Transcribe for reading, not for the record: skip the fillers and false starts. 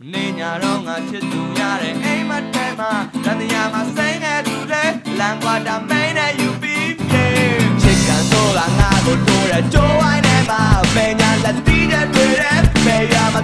နေညာတော့ငါချစ်သူရတဲ့အိမ်မထဲမှာတန်တရားမှာစိတ်နဲ့သူလဲလမ်းကွာတာမင်းနဲ့ယူပြီးပြေချစ်ကန်ဆိုတာငါကိုတိုးတဲ့ကြိုးဝိုင်းထဲမှာပညာလက်တီးတဲ့တွေ့တဲ့ပေရမှာ